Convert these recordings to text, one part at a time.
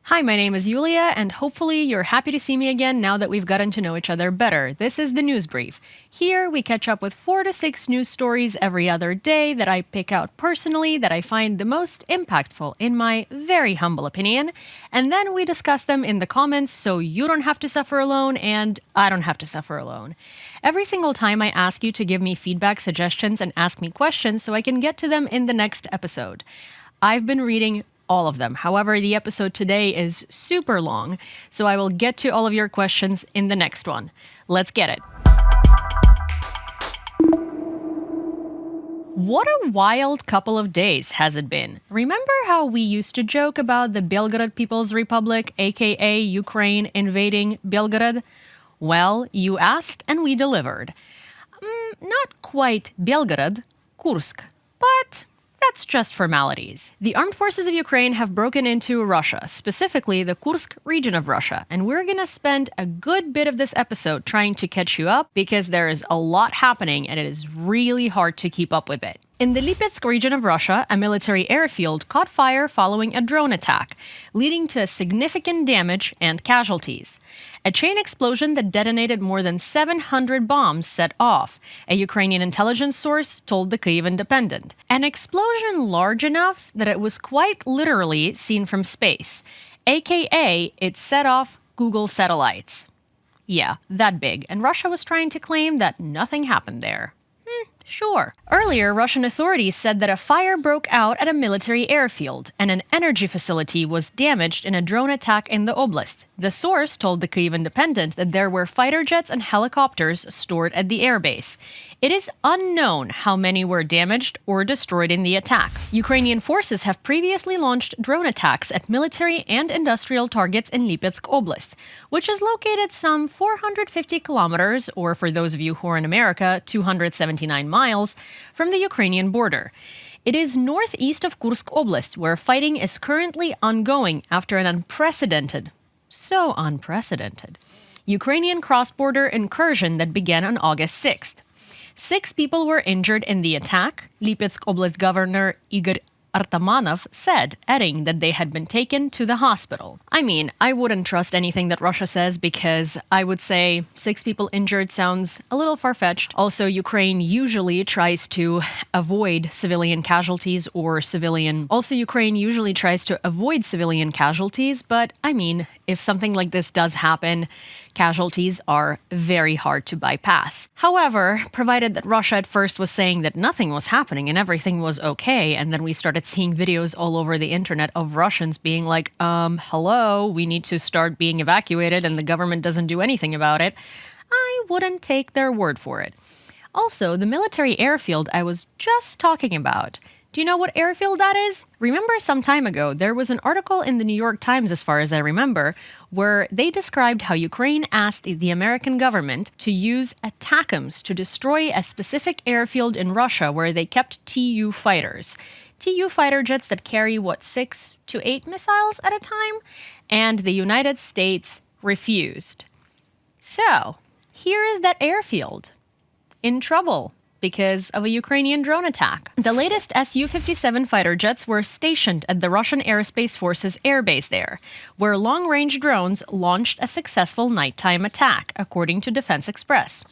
Hi, my name is Yulia, and hopefully you're happy to see me again now that we've gotten to know each other better. This is the News Brief. Here, we catch up with 4 to 6 news stories every other day that I pick out personally that I find the most impactful, in my very humble opinion, and then we discuss them in the comments so you don't have to suffer alone and I don't have to suffer alone. Every single time I ask you to give me feedback, suggestions, and ask me questions so I can get to them in the next episode. I've been reading all of them. However, the episode today is super long, so I will get to all of your questions in the next one. Let's get it. What a wild couple of days has it been. Remember how we used to joke about the Belgorod People's Republic, aka Ukraine, invading Belgorod? Well, you asked and we delivered. Not quite Belgorod, Kursk, but that's just formalities. The armed forces of Ukraine have broken into Russia, specifically the Kursk region of Russia, and we're gonna spend a good bit of this episode trying to catch you up because there is a lot happening and it is really hard to keep up with it. In the Lipetsk region of Russia, a military airfield caught fire following a drone attack, leading to significant damage and casualties. A chain explosion that detonated more than 700 bombs set off, a Ukrainian intelligence source told the Kyiv Independent. An explosion large enough that it was quite literally seen from space, aka it set off Google satellites. Yeah, that big, and Russia was trying to claim that nothing happened there. Sure. Earlier, Russian authorities said that a fire broke out at a military airfield, and an energy facility was damaged in a drone attack in the oblast. The source told the Kyiv Independent that there were fighter jets and helicopters stored at the airbase. It is unknown how many were damaged or destroyed in the attack. Ukrainian forces have previously launched drone attacks at military and industrial targets in Lipetsk Oblast, which is located some 450 kilometers, or for those of you who are in America, 279 miles, from the Ukrainian border. It is northeast of Kursk Oblast, where fighting is currently ongoing after an unprecedented, Ukrainian cross-border incursion that began on August 6th. 6 people were injured in the attack, Lipetsk Oblast Governor Igor Artamanov said, adding that they had been taken to the hospital. I mean, I wouldn't trust anything that Russia says because I would say 6 people injured sounds a little far-fetched. Also, Ukraine usually tries to avoid civilian casualties, but I mean, if something like this does happen, casualties are very hard to bypass. However, provided that Russia at first was saying that nothing was happening and everything was okay, and then we started seeing videos all over the internet of Russians being like, hello, we need to start being evacuated and the government doesn't do anything about it, I wouldn't take their word for it. Also, the military airfield I was just talking about. Do you know what airfield that is? Remember some time ago, there was an article in the New York Times, as far as I remember, where they described how Ukraine asked the American government to use ATACMS to destroy a specific airfield in Russia where they kept Tu fighters. Tu fighter jets that carry, 6 to 8 missiles at a time? And the United States refused. So, here is that airfield. In trouble because of a Ukrainian drone attack. The latest Su-57 fighter jets were stationed at the Russian Aerospace Forces airbase there, where long-range drones launched a successful nighttime attack, according to Defense Express.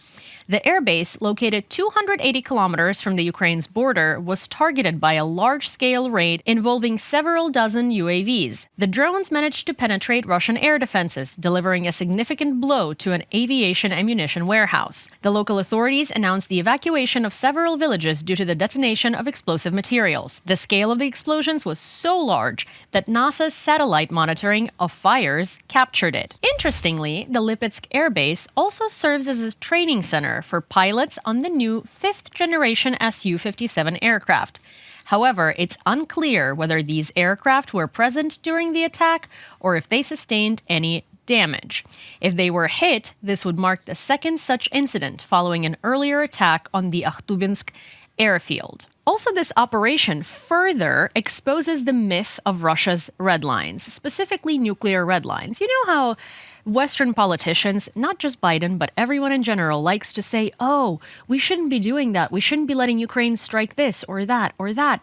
The airbase, located 280 kilometers from the Ukraine's border, was targeted by a large-scale raid involving several dozen UAVs. The drones managed to penetrate Russian air defenses, delivering a significant blow to an aviation ammunition warehouse. The local authorities announced the evacuation of several villages due to the detonation of explosive materials. The scale of the explosions was so large that NASA's satellite monitoring of fires captured it. Interestingly, the Lipetsk airbase also serves as a training center for pilots on the new 5th-generation Su-57 aircraft. However, it's unclear whether these aircraft were present during the attack or if they sustained any damage. If they were hit, this would mark the second such incident following an earlier attack on the Akhtubinsk airfield. Also, this operation further exposes the myth of Russia's red lines, specifically nuclear red lines. You know how Western politicians, not just Biden, but everyone in general, likes to say, oh, we shouldn't be doing that. We shouldn't be letting Ukraine strike this or that,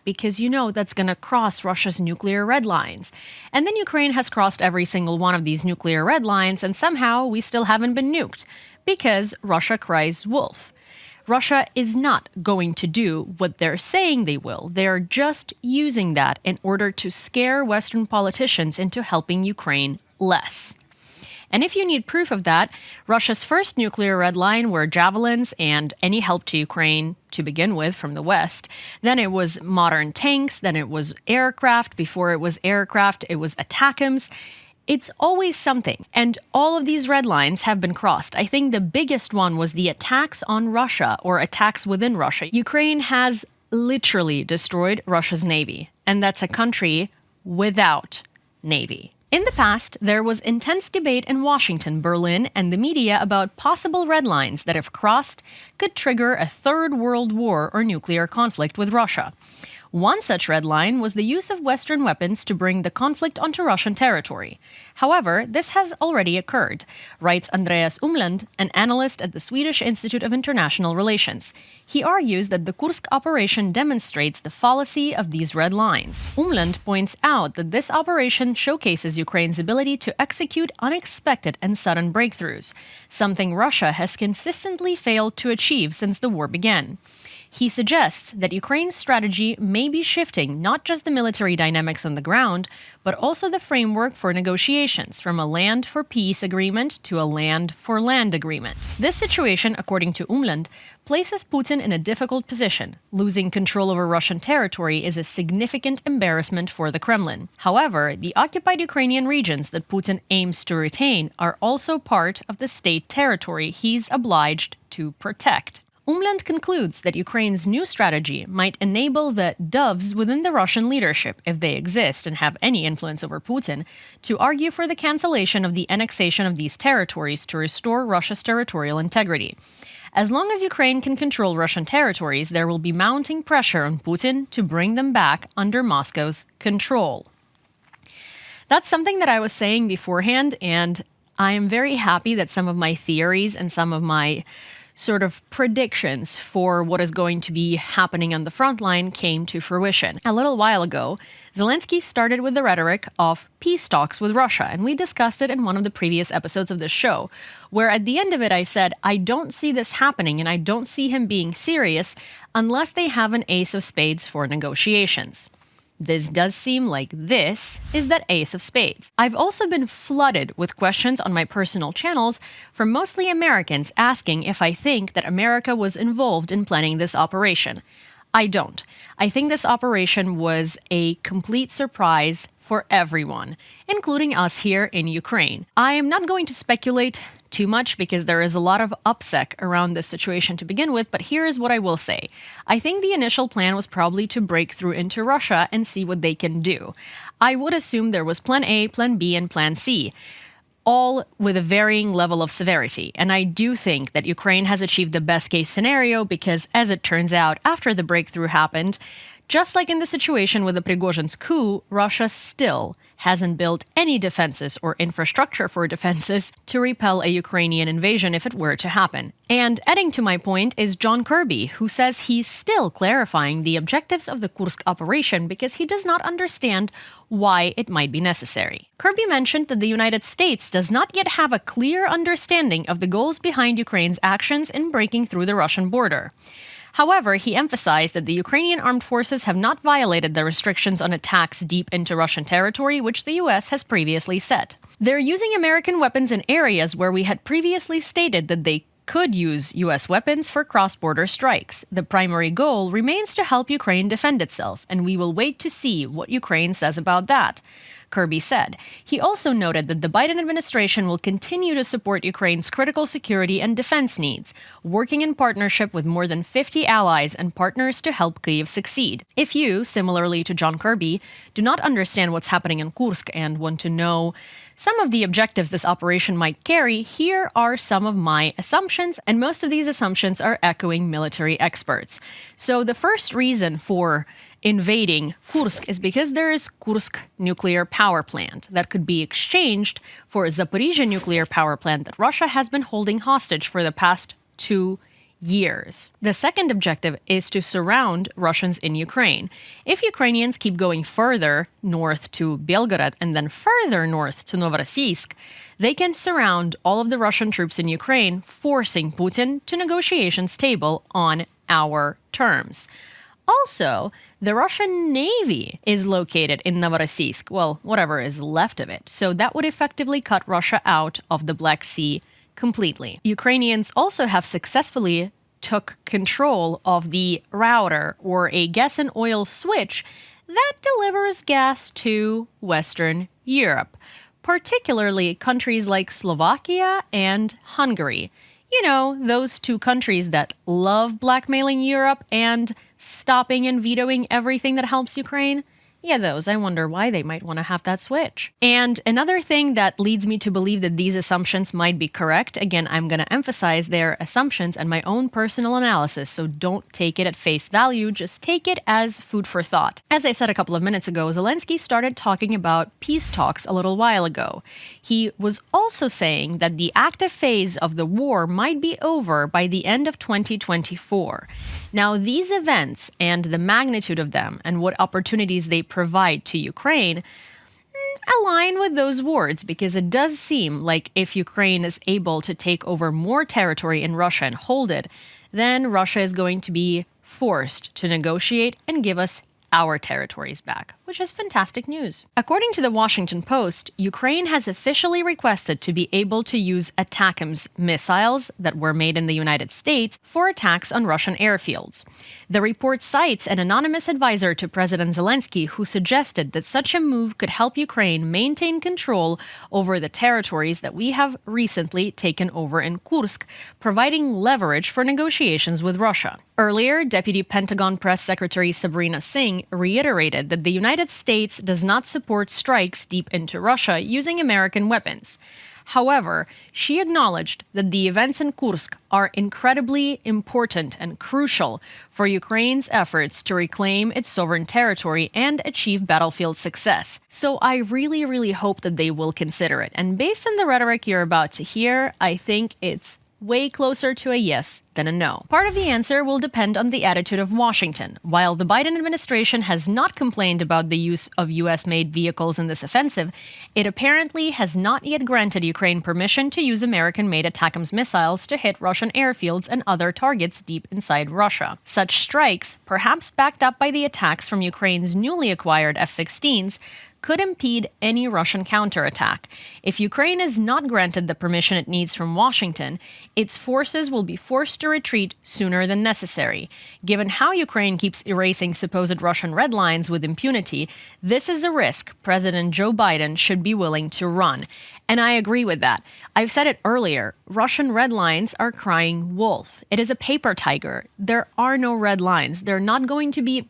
because that's going to cross Russia's nuclear red lines. And then Ukraine has crossed every single one of these nuclear red lines, and somehow we still haven't been nuked, because Russia cries wolf. Russia is not going to do what they're saying they will. They're just using that in order to scare Western politicians into helping Ukraine less. And if you need proof of that, Russia's first nuclear red line were javelins and any help to Ukraine to begin with from the West. Then it was modern tanks, then it was aircraft. Before it was aircraft, it was ATACMS. It's always something. And all of these red lines have been crossed. I think the biggest one was the attacks on Russia or attacks within Russia. Ukraine has literally destroyed Russia's navy. And that's a country without navy. In the past, there was intense debate in Washington, Berlin, and the media about possible red lines that, if crossed, could trigger a third world war or nuclear conflict with Russia. One such red line was the use of Western weapons to bring the conflict onto Russian territory. However, this has already occurred, writes Andreas Umland, an analyst at the Swedish Institute of International Relations. He argues that the Kursk operation demonstrates the fallacy of these red lines. Umland points out that this operation showcases Ukraine's ability to execute unexpected and sudden breakthroughs, something Russia has consistently failed to achieve since the war began. He suggests that Ukraine's strategy may be shifting not just the military dynamics on the ground, but also the framework for negotiations from a land for peace agreement to a land for land agreement. This situation, according to Umland, places Putin in a difficult position. Losing control over Russian territory is a significant embarrassment for the Kremlin. However, the occupied Ukrainian regions that Putin aims to retain are also part of the state territory he's obliged to protect. Umland concludes that Ukraine's new strategy might enable the doves within the Russian leadership, if they exist and have any influence over Putin, to argue for the cancellation of the annexation of these territories to restore Russia's territorial integrity. As long as Ukraine can control Russian territories, there will be mounting pressure on Putin to bring them back under Moscow's control. That's something that I was saying beforehand, and I am very happy that some of my theories and some of my sort of predictions for what is going to be happening on the front line came to fruition. A little while ago, Zelensky started with the rhetoric of peace talks with Russia, and we discussed it in one of the previous episodes of this show, where at the end of it I said, I don't see this happening and I don't see him being serious unless they have an ace of spades for negotiations. This does seem like this is that ace of spades. I've also been flooded with questions on my personal channels from mostly Americans asking if I think that America was involved in planning this operation. I don't. I think this operation was a complete surprise for everyone, including us here in Ukraine. I am not going to speculate too much because there is a lot of upsec around this situation to begin with, but here is what I will say. I think the initial plan was probably to break through into Russia and see what they can do. I would assume there was plan A, plan B, and plan C, all with a varying level of severity. And I do think that Ukraine has achieved the best case scenario because, as it turns out, after the breakthrough happened, just like in the situation with the Prigozhin's coup, Russia still hasn't built any defenses or infrastructure for defenses to repel a Ukrainian invasion if it were to happen. And adding to my point is John Kirby, who says he's still clarifying the objectives of the Kursk operation because he does not understand why it might be necessary. Kirby mentioned that the United States does not yet have a clear understanding of the goals behind Ukraine's actions in breaking through the Russian border. However, he emphasized that the Ukrainian armed forces have not violated the restrictions on attacks deep into Russian territory, which the US has previously set. They're using American weapons in areas where we had previously stated that they could use US weapons for cross-border strikes. The primary goal remains to help Ukraine defend itself, and we will wait to see what Ukraine says about that, Kirby said. He also noted that the Biden administration will continue to support Ukraine's critical security and defense needs, working in partnership with more than 50 allies and partners to help Kyiv succeed. If you, similarly to John Kirby, do not understand what's happening in Kursk and want to know some of the objectives this operation might carry, here are some of my assumptions, and most of these assumptions are echoing military experts. So the first reason for invading Kursk is because there is Kursk nuclear power plant that could be exchanged for a Zaporizhzhia nuclear power plant that Russia has been holding hostage for the past 2 years. The second objective is to surround Russians in Ukraine. If Ukrainians keep going further north to Belgorod and then further north to Novorossiysk, they can surround all of the Russian troops in Ukraine, forcing Putin to negotiations table on our terms. Also, the Russian Navy is located in Novorossiysk, well, whatever is left of it, so that would effectively cut Russia out of the Black Sea completely. Ukrainians also have successfully took control of the router, or a gas and oil switch, that delivers gas to Western Europe, particularly countries like Slovakia and Hungary. You know, those two countries that love blackmailing Europe and stopping and vetoing everything that helps Ukraine. Yeah, those. I wonder why they might want to have that switch. And another thing that leads me to believe that these assumptions might be correct, again, I'm going to emphasize their assumptions and my own personal analysis, so don't take it at face value, just take it as food for thought. As I said a couple of minutes ago, Zelensky started talking about peace talks a little while ago. He was also saying that the active phase of the war might be over by the end of 2024. Now, these events and the magnitude of them and what opportunities they provide to Ukraine align with those words, because it does seem like if Ukraine is able to take over more territory in Russia and hold it, then Russia is going to be forced to negotiate and give us our territories back, which is fantastic news. According to the Washington Post, Ukraine has officially requested to be able to use ATACMS missiles that were made in the United States for attacks on Russian airfields. The report cites an anonymous advisor to President Zelensky who suggested that such a move could help Ukraine maintain control over the territories that we have recently taken over in Kursk, providing leverage for negotiations with Russia. Earlier, Deputy Pentagon Press Secretary Sabrina Singh reiterated that the United States does not support strikes deep into Russia using American weapons. However, she acknowledged that the events in Kursk are incredibly important and crucial for Ukraine's efforts to reclaim its sovereign territory and achieve battlefield success. So I really, really hope that they will consider it. And based on the rhetoric you're about to hear, I think it's way closer to a yes than a no. Part of the answer will depend on the attitude of Washington. While the Biden administration has not complained about the use of US-made vehicles in this offensive, it apparently has not yet granted Ukraine permission to use American-made ATACMS missiles to hit Russian airfields and other targets deep inside Russia. Such strikes, perhaps backed up by the attacks from Ukraine's newly acquired F-16s, could impede any Russian counterattack. If Ukraine is not granted the permission it needs from Washington, its forces will be forced to retreat sooner than necessary. Given how Ukraine keeps erasing supposed Russian red lines with impunity, this is a risk President Joe Biden should be willing to run. And I agree with that. I've said it earlier, Russian red lines are crying wolf. It is a paper tiger. There are no red lines. They're not going to be...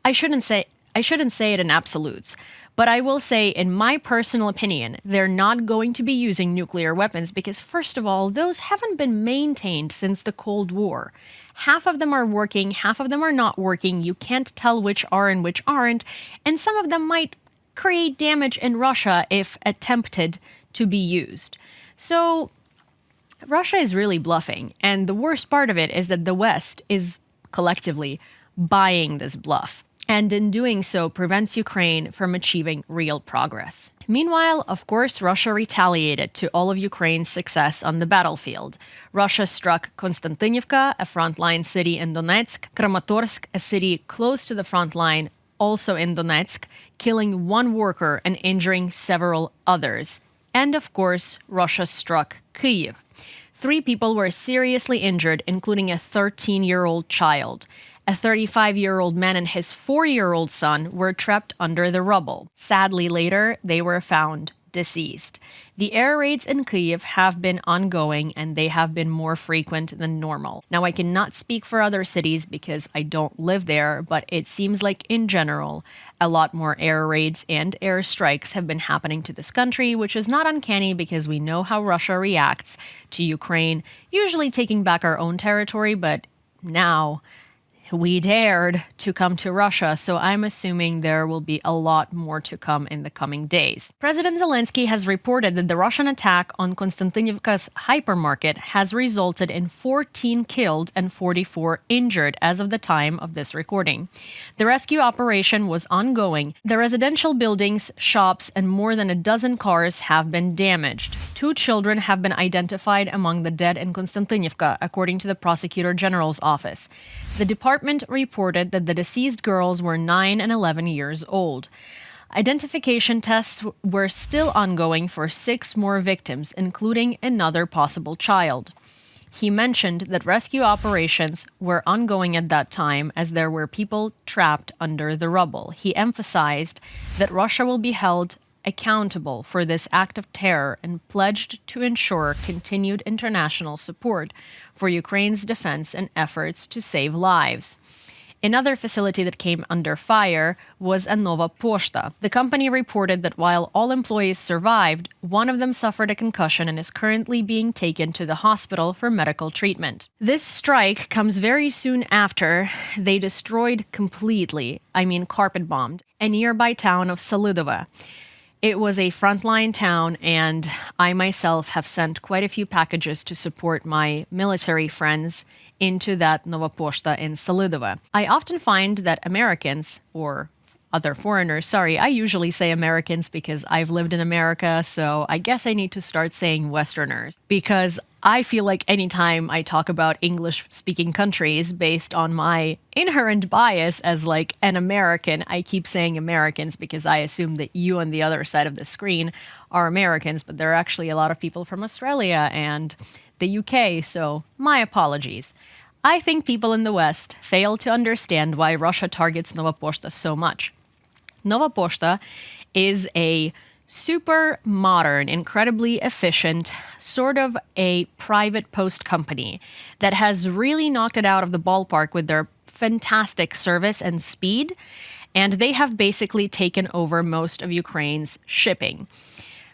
I shouldn't say it in absolutes. But I will say, in my personal opinion, they're not going to be using nuclear weapons because, first of all, those haven't been maintained since the Cold War. Half of them are working, half of them are not working. You can't tell which are and which aren't. And some of them might create damage in Russia if attempted to be used. So Russia is really bluffing. And the worst part of it is that the West is collectively buying this bluff, and in doing so prevents Ukraine from achieving real progress. Meanwhile, of course, Russia retaliated to all of Ukraine's success on the battlefield. Russia struck Konstantinivka, a frontline city in Donetsk, Kramatorsk, a city close to the front line, also in Donetsk, killing one worker and injuring several others. And of course, Russia struck Kyiv. 3 people were seriously injured, including a 13-year-old child. A 35-year-old man and his 4-year-old son were trapped under the rubble. Sadly, later, they were found deceased. The air raids in Kyiv have been ongoing, and they have been more frequent than normal. Now, I cannot speak for other cities because I don't live there, but it seems like, in general, a lot more air raids and air strikes have been happening to this country, which is not uncanny because we know how Russia reacts to Ukraine, usually taking back our own territory, but now we dared to come to Russia, so I'm assuming there will be a lot more to come in the coming days. President Zelensky has reported that the Russian attack on Konstantinivka's hypermarket has resulted in 14 killed and 44 injured as of the time of this recording. The rescue operation was ongoing. The residential buildings, shops, and more than a dozen cars have been damaged. 2 children have been identified among the dead in Konstantinivka, according to the Prosecutor General's office. The department reported that the deceased girls were 9 and 11 years old. Identification tests were still ongoing for 6 more victims, including another possible child. He mentioned that rescue operations were ongoing at that time as there were people trapped under the rubble. He emphasized that Russia will be held accountable for this act of terror and pledged to ensure continued international support for Ukraine's defense and efforts to save lives. Another facility that came under fire was a Nova Poshta. The company reported that while all employees survived, one of them suffered a concussion and is currently being taken to the hospital for medical treatment. This strike comes very soon after they destroyed completely, carpet bombed, a nearby town of Salydovo. It was a frontline town, and I myself have sent quite a few packages to support my military friends into that Nova Poshta in Salydovo. I often find that Americans, or other foreigners, I usually say Americans because I've lived in America, so I guess I need to start saying Westerners, because I feel like anytime I talk about English-speaking countries based on my inherent bias as an American, I keep saying Americans because I assume that you on the other side of the screen are Americans, but there are actually a lot of people from Australia and the UK, so my apologies. I think people in the West fail to understand why Russia targets Nova Poshta so much. Nova Poshta is a super modern, incredibly efficient, sort of a private post company that has really knocked it out of the ballpark with their fantastic service and speed, and they have basically taken over most of Ukraine's shipping.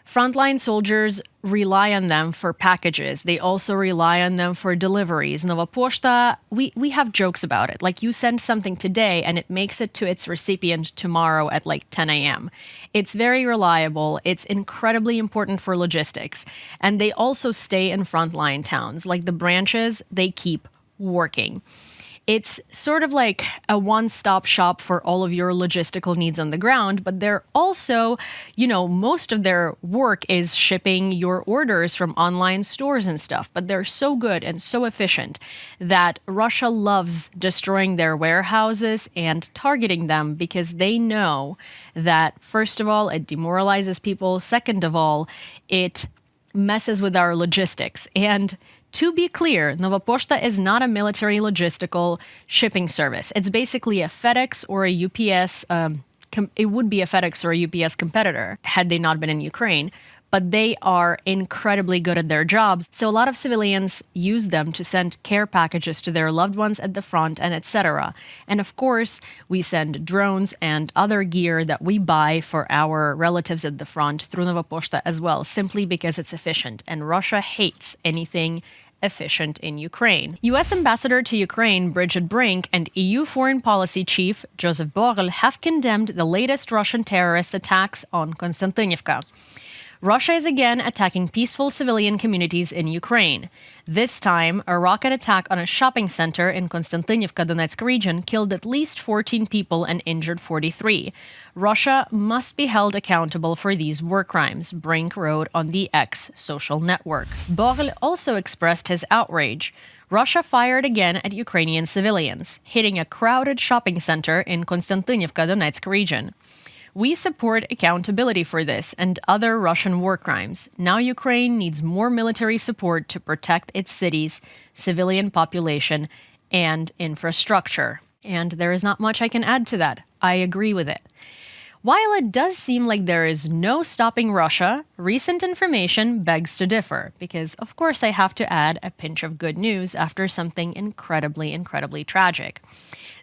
Frontline soldiers rely on them for packages. They also rely on them for deliveries. Nova Poshta, we have jokes about it. You send something today and it makes it to its recipient tomorrow at 10 a.m. It's very reliable. It's incredibly important for logistics. And they also stay in frontline towns. The branches, they keep working. It's sort of like a one-stop shop for all of your logistical needs on the ground, but they're also, most of their work is shipping your orders from online stores and stuff, but they're so good and so efficient that Russia loves destroying their warehouses and targeting them because they know that, first of all, it demoralizes people. Second of all, it messes with our logistics. And to be clear, Nova Poshta is not a military logistical shipping service. It's basically a FedEx or a UPS. It would be a FedEx or a UPS competitor had they not been in Ukraine. But they are incredibly good at their jobs. So a lot of civilians use them to send care packages to their loved ones at the front and etc. And of course, we send drones and other gear that we buy for our relatives at the front through Nova Poshta as well, simply because it's efficient. And Russia hates anything efficient in Ukraine. U.S. Ambassador to Ukraine Bridget Brink and EU Foreign Policy Chief Joseph Borrell have condemned the latest Russian terrorist attacks on Konstantinivka. Russia is again attacking peaceful civilian communities in Ukraine. This time, a rocket attack on a shopping center in Konstantinivka, Donetsk region killed at least 14 people and injured 43. Russia must be held accountable for these war crimes, Brink wrote on the X social network. Borrell also expressed his outrage. Russia fired again at Ukrainian civilians, hitting a crowded shopping center in Konstantinivka, Donetsk region. We support accountability for this and other Russian war crimes. Now Ukraine needs more military support to protect its cities, civilian population, and infrastructure. And there is not much I can add to that. I agree with it. While it does seem like there is no stopping Russia, recent information begs to differ, because of course I have to add a pinch of good news after something incredibly, incredibly tragic.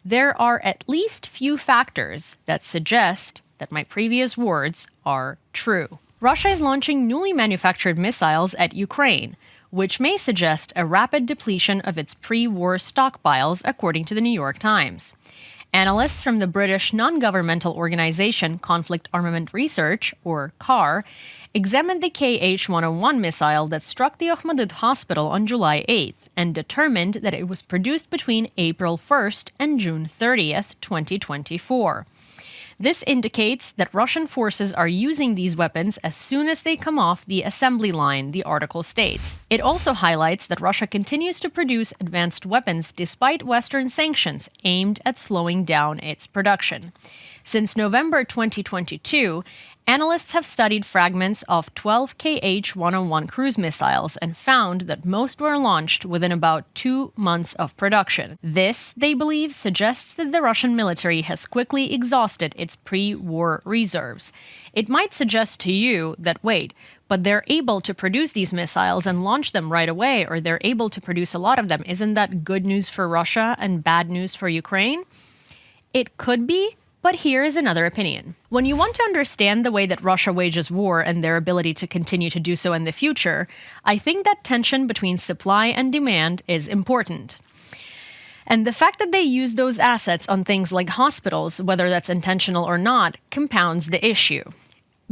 There are at least few factors that suggest that my previous words are true. Russia is launching newly manufactured missiles at Ukraine. which may suggest a rapid depletion of its pre-war stockpiles, according to the New York Times. Analysts from the British non-governmental organization Conflict Armament Research, or CAR, examined the KH-101 missile that struck the Ahmedud hospital on July 8th and determined that it was produced between April 1st and June 30th, 2024. This indicates that Russian forces are using these weapons as soon as they come off the assembly line, the article states. It also highlights that Russia continues to produce advanced weapons despite Western sanctions aimed at slowing down its production. Since November 2022, analysts have studied fragments of 12 KH-101 cruise missiles and found that most were launched within about 2 months of production. This, they believe, suggests that the Russian military has quickly exhausted its pre-war reserves. It might suggest to you that, wait, but they're able to produce these missiles and launch them right away, or they're able to produce a lot of them. Isn't that good news for Russia and bad news for Ukraine? It could be. But here is another opinion. When you want to understand the way that Russia wages war and their ability to continue to do so in the future, I think that tension between supply and demand is important. And the fact that they use those assets on things like hospitals, whether that's intentional or not, compounds the issue.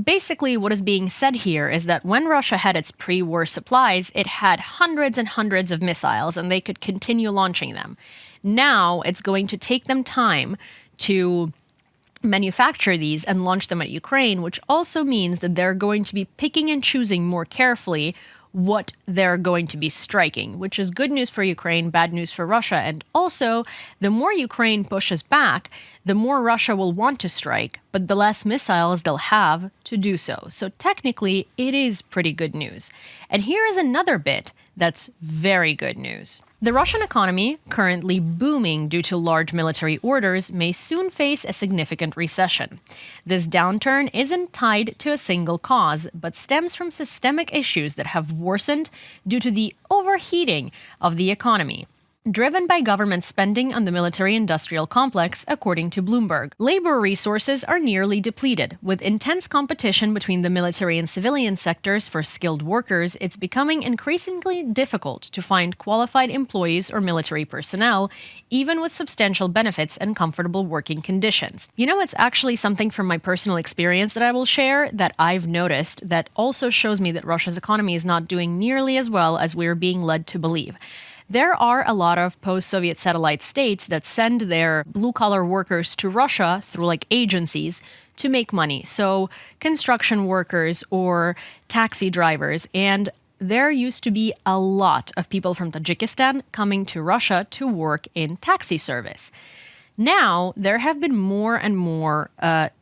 Basically, what is being said here is that when Russia had its pre-war supplies, it had hundreds and hundreds of missiles, and they could continue launching them. Now, it's going to take them time to manufacture these and launch them at Ukraine, which also means that they're going to be picking and choosing more carefully what they're going to be striking, which is good news for Ukraine, bad news for Russia. And also, the more Ukraine pushes back, the more Russia will want to strike, but the less missiles they'll have to do so. So technically, it is pretty good news. And here is another bit that's very good news. The Russian economy, currently booming due to large military orders, may soon face a significant recession. This downturn isn't tied to a single cause, but stems from systemic issues that have worsened due to the overheating of the economy, driven by government spending on the military-industrial complex, according to Bloomberg. Labor resources are nearly depleted. With intense competition between the military and civilian sectors for skilled workers, it's becoming increasingly difficult to find qualified employees or military personnel, even with substantial benefits and comfortable working conditions. You know, it's actually something from my personal experience that I will share that I've noticed that also shows me that Russia's economy is not doing nearly as well as we're being led to believe. There are a lot of post-Soviet satellite states that send their blue-collar workers to Russia through like agencies to make money. So construction workers or taxi drivers. And there used to be a lot of people from Tajikistan coming to Russia to work in taxi service. Now, there have been more and more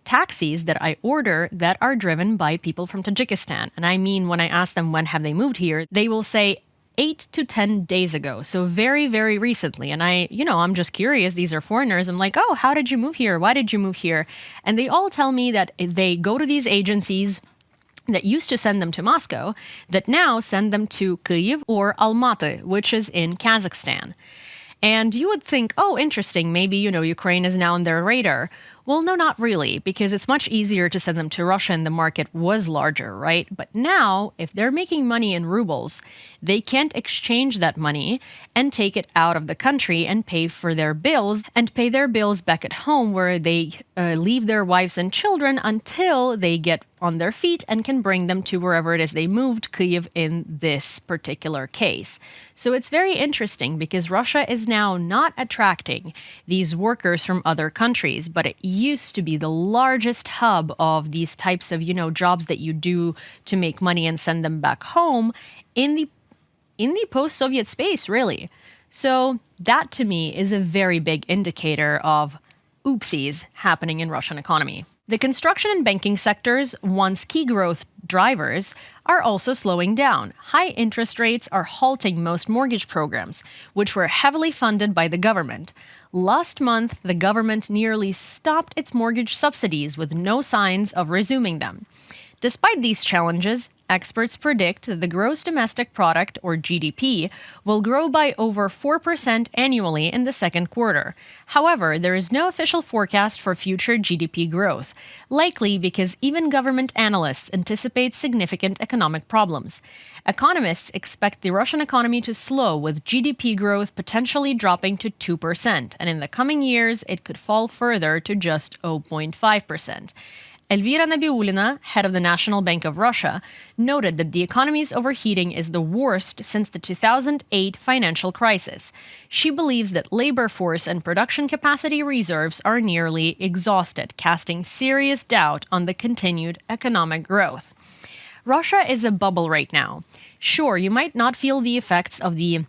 taxis that I order that are driven by people from Tajikistan. And I mean, when I ask them when have they moved here, they will say 8 to 10 days ago. So very, very recently. And I'm just curious. These are foreigners. I'm like, oh, how did you move here? Why did you move here? And they all tell me that they go to these agencies that used to send them to Moscow, that now send them to Kyiv or Almaty, which is in Kazakhstan. And you would think, oh, interesting, maybe, Ukraine is now on their radar. Well, no, not really, because it's much easier to send them to Russia and the market was larger, right? But now, if they're making money in rubles, they can't exchange that money and take it out of the country and pay for their bills and pay their bills back at home where they leave their wives and children until they get on their feet and can bring them to wherever it is they moved, Kyiv in this particular case. So it's very interesting because Russia is now not attracting these workers from other countries, but it used to be the largest hub of these types of, jobs that you do to make money and send them back home in the post-Soviet space, really. So that to me is a very big indicator of oopsies happening in Russian economy. The construction and banking sectors, once key growth drivers, are also slowing down. High interest rates are halting most mortgage programs, which were heavily funded by the government. Last month, the government nearly stopped its mortgage subsidies with no signs of resuming them. Despite these challenges, experts predict that the gross domestic product, or GDP, will grow by over 4% annually in the second quarter. However, there is no official forecast for future GDP growth, likely because even government analysts anticipate significant economic problems. Economists expect the Russian economy to slow, with GDP growth potentially dropping to 2%, and in the coming years, it could fall further to just 0.5%. Elvira Nabiulina, head of the National Bank of Russia, noted that the economy's overheating is the worst since the 2008 financial crisis. She believes that labor force and production capacity reserves are nearly exhausted, casting serious doubt on the continued economic growth. Russia is a bubble right now. Sure, you might not feel the effects of the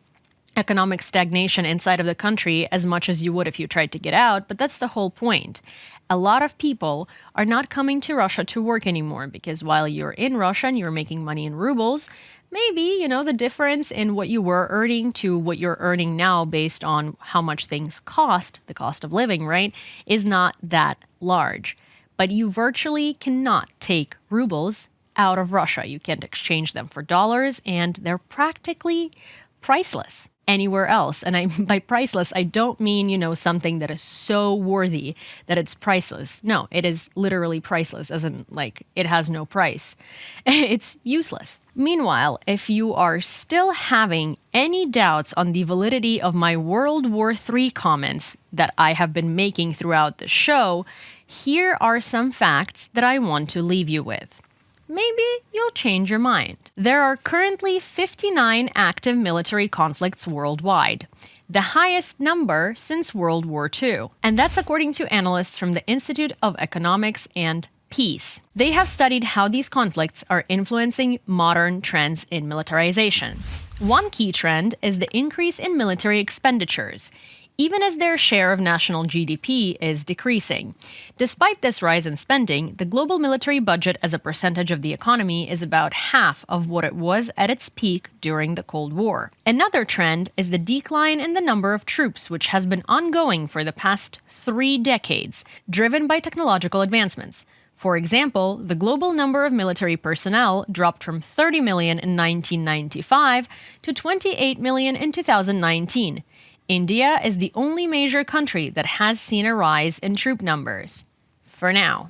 economic stagnation inside of the country as much as you would if you tried to get out, but that's the whole point. A lot of people are not coming to Russia to work anymore because while you're in Russia and you're making money in rubles, maybe, the difference in what you were earning to what you're earning now based on how much things cost, the cost of living, right, is not that large. But you virtually cannot take rubles out of Russia. You can't exchange them for dollars, and they're practically priceless anywhere else. And by priceless, I don't mean, something that is so worthy that it's priceless. No, it is literally priceless, as in, it has no price. It's useless. Meanwhile, if you are still having any doubts on the validity of my World War III comments that I have been making throughout the show, here are some facts that I want to leave you with. Maybe you'll change your mind. There are currently 59 active military conflicts worldwide, the highest number since World War II. And that's according to analysts from the Institute of Economics and Peace. They have studied how these conflicts are influencing modern trends in militarization. One key trend is the increase in military expenditures, even as their share of national GDP is decreasing. Despite this rise in spending, the global military budget as a percentage of the economy is about half of what it was at its peak during the Cold War. Another trend is the decline in the number of troops, which has been ongoing for the past 3 decades, driven by technological advancements. For example, the global number of military personnel dropped from 30 million in 1995 to 28 million in 2019. India is the only major country that has seen a rise in troop numbers. For now.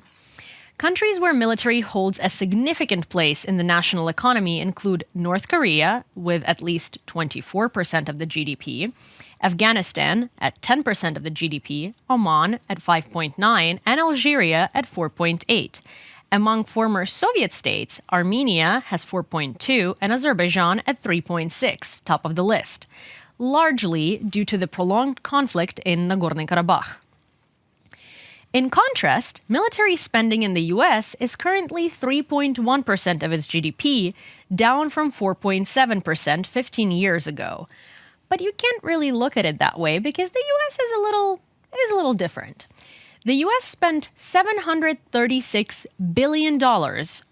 Countries where military holds a significant place in the national economy include North Korea, with at least 24% of the GDP, Afghanistan at 10% of the GDP, Oman at 5.9%, and Algeria at 4.8%. Among former Soviet states, Armenia has 4.2% and Azerbaijan at 3.6%, top of the list, largely due to the prolonged conflict in Nagorno-Karabakh. In contrast, military spending in the US is currently 3.1% of its GDP, down from 4.7% 15 years ago. But you can't really look at it that way because the US is a little different. The US spent $736 billion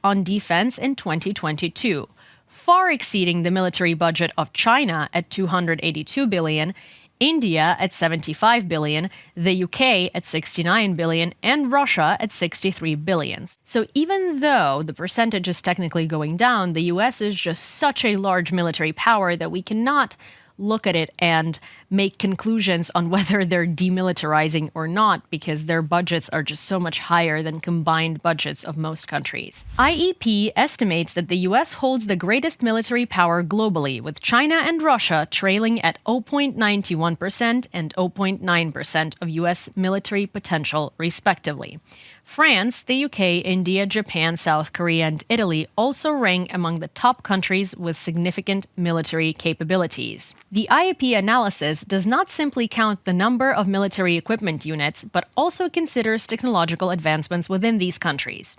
on defense in 2022, far exceeding the military budget of China at $282 billion, India at $75 billion, the UK at $69 billion, and Russia at $63 billion. So even though the percentage is technically going down, the US is just such a large military power that we cannot look at it and make conclusions on whether they're demilitarizing or not because their budgets are just so much higher than combined budgets of most countries. IEP estimates that the US holds the greatest military power globally, with China and Russia trailing at 0.91% and 0.9% of US military potential, respectively. France, the UK, India, Japan, South Korea, and Italy also rank among the top countries with significant military capabilities. The IEP analysis does not simply count the number of military equipment units, but also considers technological advancements within these countries.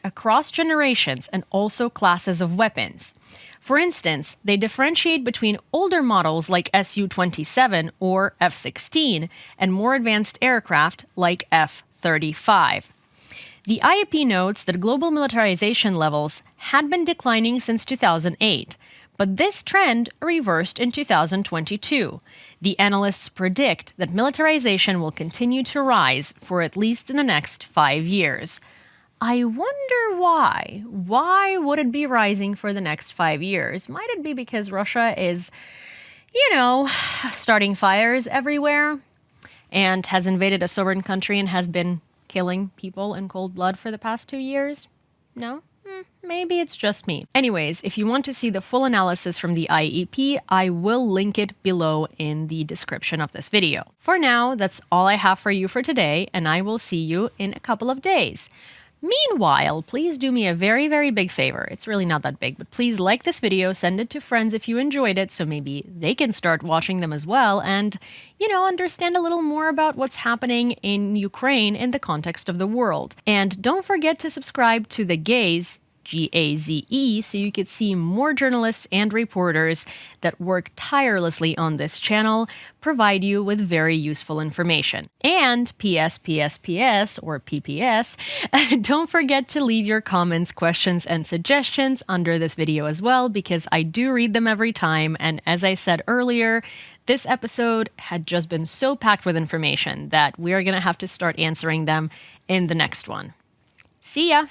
Across generations and also classes of weapons. For instance, they differentiate between older models like Su-27 or F-16 and more advanced aircraft like F-35. The IEP notes that global militarization levels had been declining since 2008, But this trend reversed in 2022. The analysts predict that militarization will continue to rise for at least in the next 5 years. I wonder why. Why would it be rising for the next 5 years? Might it be because Russia is, starting fires everywhere and has invaded a sovereign country and has been killing people in cold blood for the past 2 years? No? Maybe it's just me. Anyways, if you want to see the full analysis from the IEP, I will link it below in the description of this video. For now, that's all I have for you for today, and I will see you in a couple of days. Meanwhile, please do me a very, very big favor. It's really not that big, but please like this video, send it to friends if you enjoyed it, so maybe they can start watching them as well and, understand a little more about what's happening in Ukraine in the context of the world. And don't forget to subscribe to The Gaze, Gaze, so you could see more journalists and reporters that work tirelessly on this channel, provide you with very useful information. And PS, or PPS, don't forget to leave your comments, questions, and suggestions under this video as well, because I do read them every time, and as I said earlier, this episode had just been so packed with information that we're gonna have to start answering them in the next one. See ya!